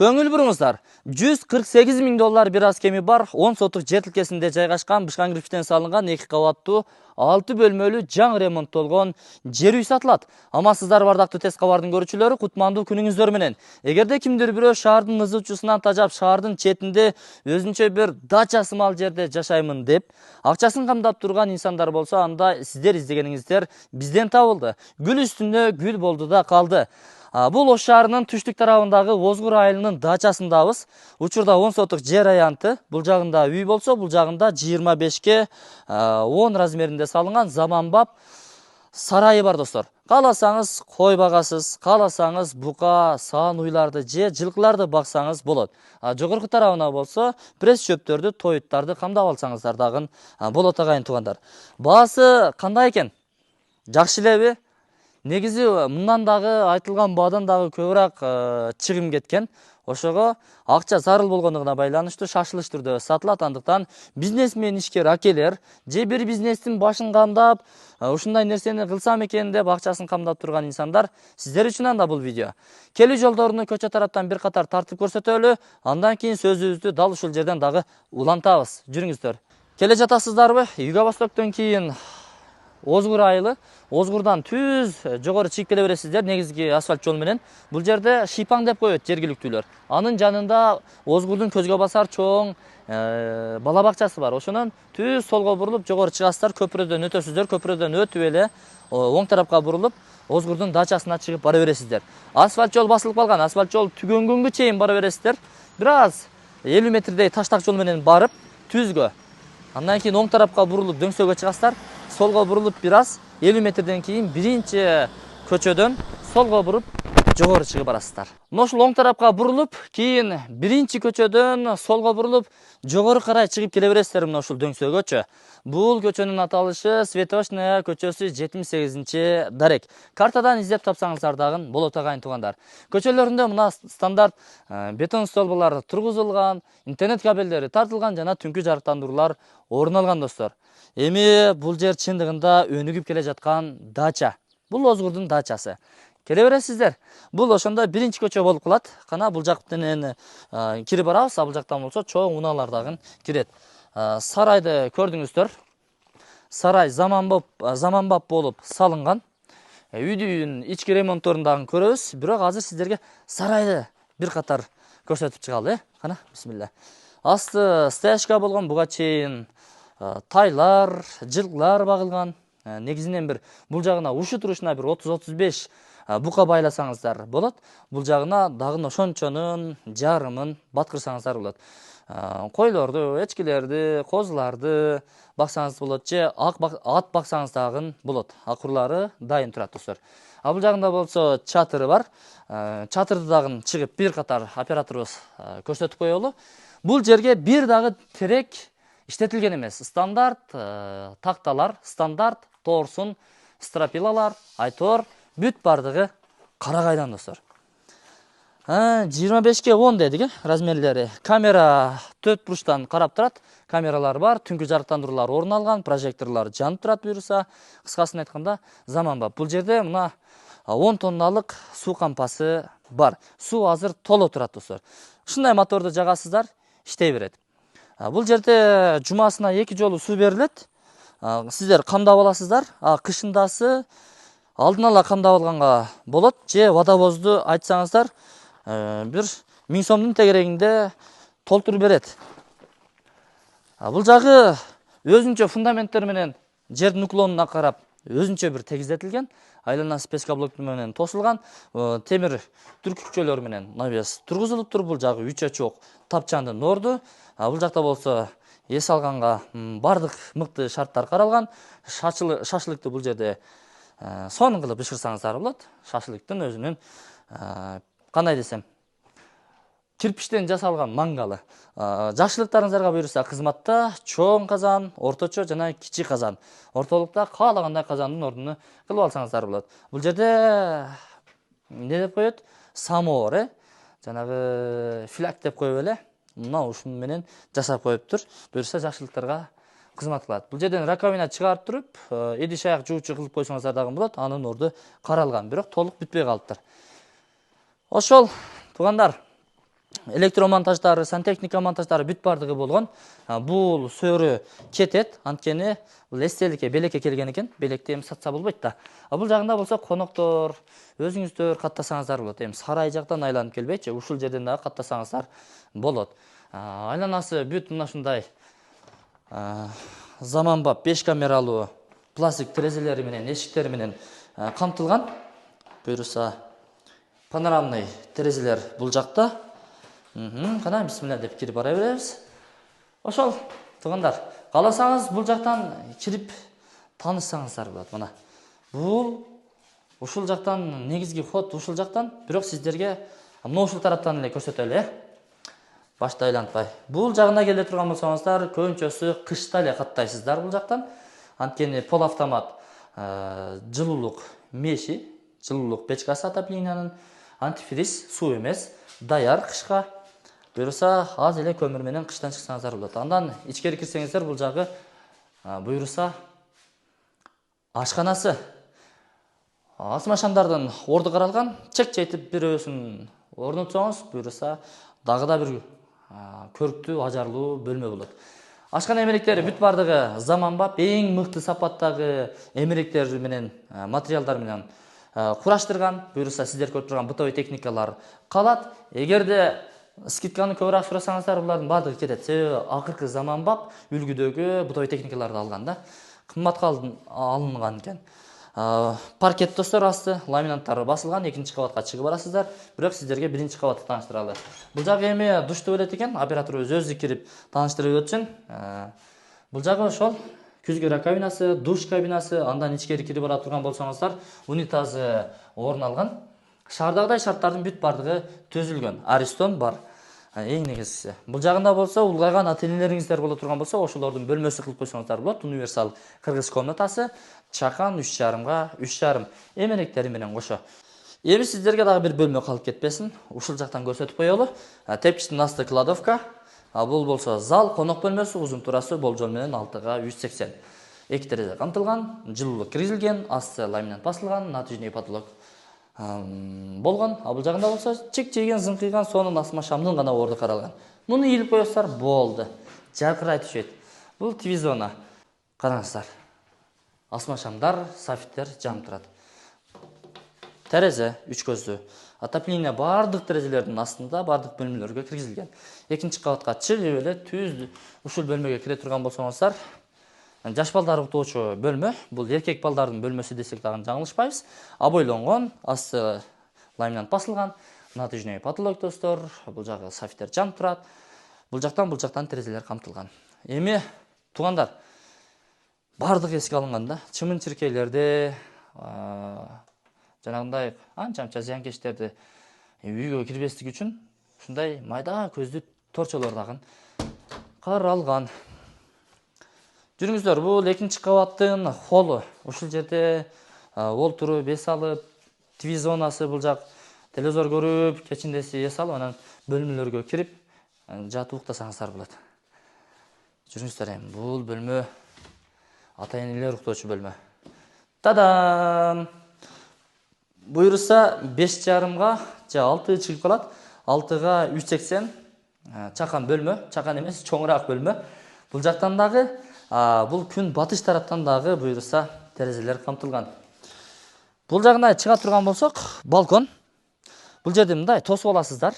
Көңіл бұрыңыздар. 148 000 доллар bir аз кеми бар 10 сотық жер тилкесинде жайгашкан бышкан кирпичтен салынган 2 кабаттуу 6 бөлмөлүү жаңы ремонттолгон жер үй сатылат. Амансыздар бардактуу тез кабардын көрүүчүлөрү, кутмандуу күнүңүздөр менен. Эгерде кимдир бирөө шаардын ызы учусунан тажап шаардын четинде өзүнчө бир дача сымал жерде жашаймын деп акчасын камдап турган инсандар болсо, анда сиздер издегениңиздер бизден табылды. Гүл үстүнө гүл болду да калды. Бул Ош шаарынын түштүк тарабындагы Озгур айылынын дачасындабыз. Учурда 10 сотық жер аянты. Бул жагында үй болсо, бул жагында 25ке 10 размеринде салынган заманбап сарайы бар достор. Кааласаңыз кой багасыз, кааласаңыз бука, саан уйларды же жылкыларды баксаңыз болот. Жогорку тарабына болсо пресс чөптөрдү, тоюттарды камдап алсаңыздар дагы болот агайын туугандар. Баасы кандай экен? Жакшы элеби? Негизи мындан дагы айтылган баадан дагы көбүрөөк чыгым кеткен. Ошого акча зарыл болгондугуна байланыштуу шашылыш түрдө сатылат. Андыктан бизнесмен ишкер акелер же бир бизнестин башын камдап, ушундай нерсени кылсам экен деп акчасын камдап турган инсандар, сиздер үчүн анда бул видео. Келүү жолдоруну көчө тараптан бир катар тартып көрсөтөлү, андан кийин сөзүбүздү дал ушул жерден дагы улантабыз. Жүрүңүздөр. Келе жатасыздарбы? Юго-востоктон кийин Озгур айылы. Озгурдан түз жогору чыгып келе бересиздер негизги асфальт жол менен. Бул жерде шипаң деп коет жергиликтүүлөр. Анын жанында Озгурдун көзгө басар чоң бала бакчасы бар. Ошонун түз солго бурулуп жогору чыгасыздар, көпүрөдөн өтөсүздөр, көпүрөдөн өтүп эле оң тарапка бурулуп Озгурдун дачасына чыгып бара бересиздер. Асфальт жол басылып калган, асфальт жол түгөнгөнгө чейин бара бересиздер. Бир аз 50 метрдей таштак жол менен барып түзгө. Андан кийин оң тарапка бурулуп дөңсөгө чыгасыздар. Солго бурулуп бир аз 50 метрден кийин биринчи көчөдөн солго буруп жогору чыгып барасыздар. Ошол оң тарапка бурулуп, кийин биринчи көчөдөн солго бурулуп жогору карай чыгып келе бересиздер мына ушул дөңсөгөчө. Бул көчөнүн аталышы Светочная көчөсү 78-чи дарек. Картадан издеп тапсаңыздар дагы болот агайын туугандар. Көчөлөрүндө мына стандарт бетон столбалар тургузулган, интернет кабелдери тартылган жана түнкү жарыктандыруулар орун алган достор. Эми бул жер чындыгында өнүгүп келе жаткан дача. Бул Озгурдун дачасы. Келе бересиздер. Бул ошондо биринчи көчө болуп калат. Кана бул жактан кирип барабыз, бул жактан болсо чоң унаалар дагы кирет. Сарайды көрдүңүздөр. Сарай заманбап болуп салынган. Үйдүн ички ремонтторун дагы көрөбүз. Бирок азыр сиздерге сарайды бир катар көрсөтүп чыгалы. Кана, бисмилла. Асты стоячка болгон, буга чейин тайлар, жылкылар багылган. Негизинен бир бул жагына ушу турушуна бир 30-35 бука байласаңыздар болот. Бул жагына дагы ошончонун жарымын баткырсаңыздар болот. Койлорду, эчкилерди, козуларды баксаңыз болот же ат баксаңыз дагы болот. Акурлары дайын турат достор. Бул жагында болсо чатыры бар. Чатырды дагы чыгып бир катар операторубуз көрсөтүп коелу. Бул жерге бир дагы терек иштетилген эмес. Стандарт такталар, стандарт торсун, стропилалар, айтор бүт бардыгы карагайдан достор. 25ке 10 дедик, размерлери. Камера 4 бурчтан карап турат. Камералар бар, түнкү жарыктандыруулар орун алган, прожекторлор жанып турат буюрса. Кыскасын айтканда, заманбап. Бул жерде мына 10 тонналык суу кампасы бар. Суу азыр толо турат достор. Ушундай моторду жагасыздар, иштей берет. Бул жерде жумасына 2 жолу суу берилет. Сиздер камдап аласыздар. Кышындасы алдын ала камдап алганга болот же водовозду айтсаңыздар, бир 1000 сомдун тегерегинде толтуруп берет. Бул жагы өзүнчө фундаменттер менен жердин уклонуна карап өзүнчө бир тегиздетилген. Айланасы пескоблок менен тосулган, темир түркүкчөлөр менен навес тургузулуп туруп, бул жагы 3 очок тапчандын орду. Бул жакта болсо эс алганга бардык мыкты шарттар каралган. Шашлыкты бул жерде сонун кылып бышырсаңыздар болот. Шашлыктын өзүнүн кандай десем, кирпичтен жасалган мангалы. Жакшылыктарыңыздарга буйруса кызматта чоң казан, орточо жана кичи казан. Ортолукта каалагандай казандын ордуну кылып алсаңыздар болот. Бул жерде не деп коет? Самовар, жанагы фляг деп коюп эле. Мына ушун менен жасап коюптур. Буюрса жакшылыктарга кызмат кылат. Бул жерден раковина чыгарып туруп, идиш аяк жуучу кылып койсоңуздар дагы болот. Анын орду каралган, бирок толук бүтпөй калыптыр. Ошол туугандар, электромонтаждары, сантехника монтаждары бүт бардыгы болгон. Бул сөрү кетет, анткени бул эстеликке, белекке келген экен. Белекти эми сатса болбойт да. Бул жагында болсо коноктор, өзүңүздөр каттасаңыздар болот. Эми сарай жактан айланып келбейчи, ушул жерден дагы каттасаңыздар болот. Айланасы бүт мына ушундай заманбап 5 камералуу пластик терезелери менен, эшиктери менен камтылган. Буюрса панорамный терезелер бул жакта. Кана бисмилла деп кирип бара беребиз. Ошол туугандар, кааласаңыз бул жактан кирип таанышсаңыздар болот. Мына бул ушул жактан негизги ход ушул жактан, бирок сиздерге мына ушул тараптан эле көрсөтөлү, башта айлантпай. Бул жагына келе турган болсоңуздар, көбүнчөсү кышта эле каттайсыздар бул жактан. Анткени пол автомат жылуулук меши, жылуулук печкасы отоплениянын, антифриз, суу эмес, даяр кышка. Буюрса аз эле көмүр менен кыштан чыксаңыздар болот. Андан ичкери кирсеңиздер бул жагы буюрса ашканасы. Асма шамдардын орду каралган, чек чейтип бирөөсүн орнотсоңуз, буюрса дагы да бир көрктүү, ажарлуу бөлмө болот. Ашкана эмеректери бүт бардыгы заманбап, эң мыкты сапаттагы эмеректер менен, материалдар менен кураштырган. Буюрса сиздер көрүп турган бытовый техникалар калат. Эгерде скидканы көбүрөөк сурасаңыздар, булардын бардыгы кетет. Себеби акыркы заманбап үлгүдөгү бытовый техникаларды алган да. Кымбатка алынган экен. Паркет достор асты, ламинаттары басылган, 2-чи кабатка чыгып барасыздар. Бирок сиздерге 1-чи кабатты тааныштыралы. Бул жагы эми душту белет экен, операторубуз өзү кирип тааныштырып өтсүн. Бул жагы ошол күзгү раковинасы, душ кабинасы, андан ичкери кирип бара турган болсоңуздар, унитазы орун алган. Шаардагыдай шарттардын бүт бардыгы төзүлгөн. Аристон бар. Эң негизгиси. Бул жагында болсо, улгайган ата-энелериңиздер боло турган болсо, ошолордун бөлмөсү кылып койсоңуздар болот. Универсал кыргыз комнатасы, чакан 3,5 га 3,5 эмеректери менен кошо. Эми сиздерге дагы бир бөлмө калып кетпесин. Ушул жактан көрсөтүп коелу. Тепкичтин асты кладовка. Бул болсо зал, конок бөлмөсү, узун турасы болжол менен 6 га 180. 2 терезе камтылган, жылуулук киргизилген, асты ламинат басылган, натяжный потолок болгон. Бул жагында болсо чек чейген, зыңкыйган сонун асма шамдын гана орду каралган. Муну ийилип коесуздар, болду. Жаркырай түшөйт. Бул TV-зона. Караңыздар. Асма шамдар, софиттер жанып турат. Терезе 3 көздүү. Отопление бардык терезелердин астында, бардык бөлмөлөргө киргизилген. 2-чи кабатка чыгып эле түз ушул бөлмөгө кире турган болсоңуздар, жаш балдар уктоочу бөлмө. Бул эркек балдардын бөлмөсү десек дагы жаңылышпайбыз. Aboйлонгон, асты ламинат басылган, натяжный потолок достор. Бул жагы софиттер жанып турат. Бул жактан терезелер камтылган. Эми туугандар, бардык эске алынган да. Чымын-чиркейлерди, жанагындай анча-мынча зыянкечтерди үйгө кирбестик үчүн ушундай майда көздүү торчолор дагы каралган. Жүрүңүздөр, бул 2-чи кабаттын холу. Ушул жерде олтуруп, эс алып, TV-зонасы бул жак, телевизор көрүп, кечиндеси эс алып, анан бөлмөлөргө кирип, жатып уктасаңыздар болот. Жүрүңүздөр, эми бул бөлмө ата-энелер уктоочу бөлмө. Тадам! Буюрса 5,5 га же 6 чыгып калат. 6 га 180 чакан бөлмө, чакан эмес, чоңураак бөлмө. Бул жактан дагы, бул күн батыш тараптан дагы буюрса терезелер камтылган. Бул жагына чыга турган болсок, балкон. Бул жерде мындай тосуп аласыздар.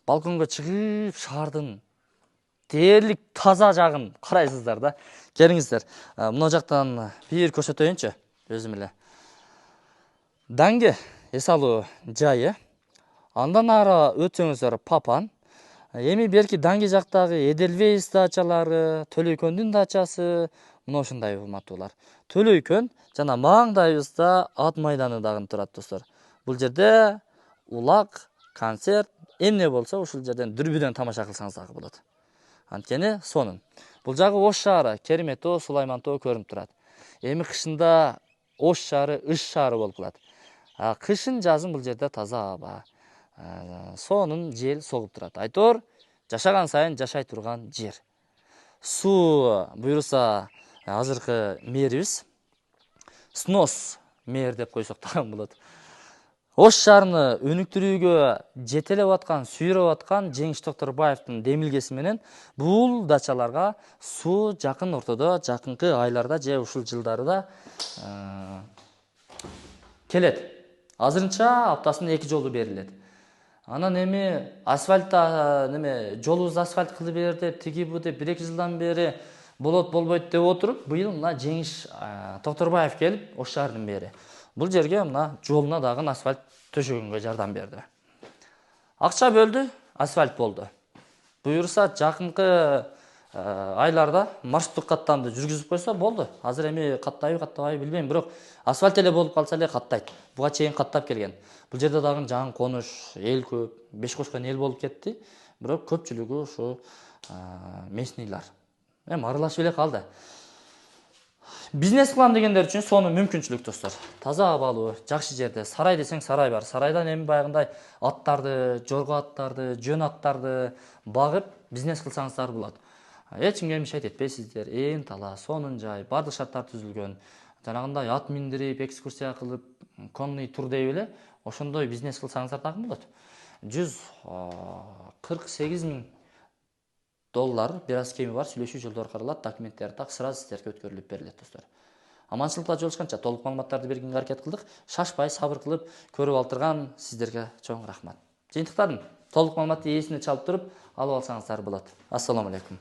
Балконго чыгып, шаардын дээрлик таза жагын карайсыздар да. Келиңиздер. Мына жактан бир көрсөтөйүнчү өзүм эле. Даңге эс алуу жайы. Андан ары өтсөңүздөр папан. Эми берки Даңге жактагы Эдельвейс дачалары, Төлөйкөндүн дачасы, мына ушундай урматтуулар. Төлөйкөн жана маңдайыбызда ат майданы дагы турат достор. Бул жерде улак, концерт, эмне болсо ушул жерден дүрбүдөн тамаша кылсаңыз дагы болот. Анткени сонун. Бул жагы Ош шаары, Керемет тоо, Сулайман тоо көрүнүп турат. Эми кышында Ош шаары ыш шаары болуп калат. Кышын жазын бул жерде таза аба, сонун жел согуп турат. Айтор жашаган сайын жашай турган жер. Суу буюрса азыркы мэрибиз снос мэр деп койсок дагы болот. Ош шаарыны өнүктүрүүгө жетелеп аткан, сүйрөп аткан Жеңиш Токторбаевдин демилгеси менен бул дачаларга суу жакын ортодо, жакынкы айларда же ушул жылдарда келет. Азырынча аптасына 2 жолу берилет. Анан эми асфальтта жолубузду асфальт кылып бер деп, тиги бу деп 1-2 жылдан бери болот болбойт деп отуруп, быйыл мына Жеңиш Токторбаев келип Ош шаарынын мэри бул жерге мына жолуна дагы асфальт төшөгөнгө жардам берди. Акча бөлдү, асфальт болду. Буюрса жакынкы айларда маршруттук каттамды жүргүзүп койсо болду. Азыр эми каттайбы, каттабайбы билбейм, бирок асфальт эле болуп калса эле каттайт. Буга чейин каттап келген. Бул жерде дагы жаңы конуш, эл көп, беш кошкон эл болуп кетти. Бирок көпчүлүгү ушу местныйлар. Эми аралашып эле калды. Бизнес кылам дегендер үчүн сонун мүмкүнчүлүк достор. Таза абалуу, жакшы жерде, сарай десең сарай бар. Сарайдан эми баягындай аттарды, жорго аттарды, жөн аттарды багып бизнес кылсаңыздар болот. Эч кимге мешайт этпейсиздер. Ээн тала, сонун жай, бардык шарттар түзүлгөн. Жанагындай ат миндирип, экскурсия кылып, конный тур дейбиз эле, ошондой бизнес кылсаңыздар дагы болот. $148,000 бир аз кеми бар, сүйлөшүү жолдору каралат, документтер так сразу сиздерге өткөрүлүп берилет достор. Аманчылыкта жолугушканча толук маалыматтарды бергенге аракет кылдык. Шашпай, сабыр кылып көрүп алдырган сиздерге чоң рахмат. Жыйынтыктадым. Толук маалыматты ээсине чалып туруп алып алсаңыздар болот. Ассаламу алейкум.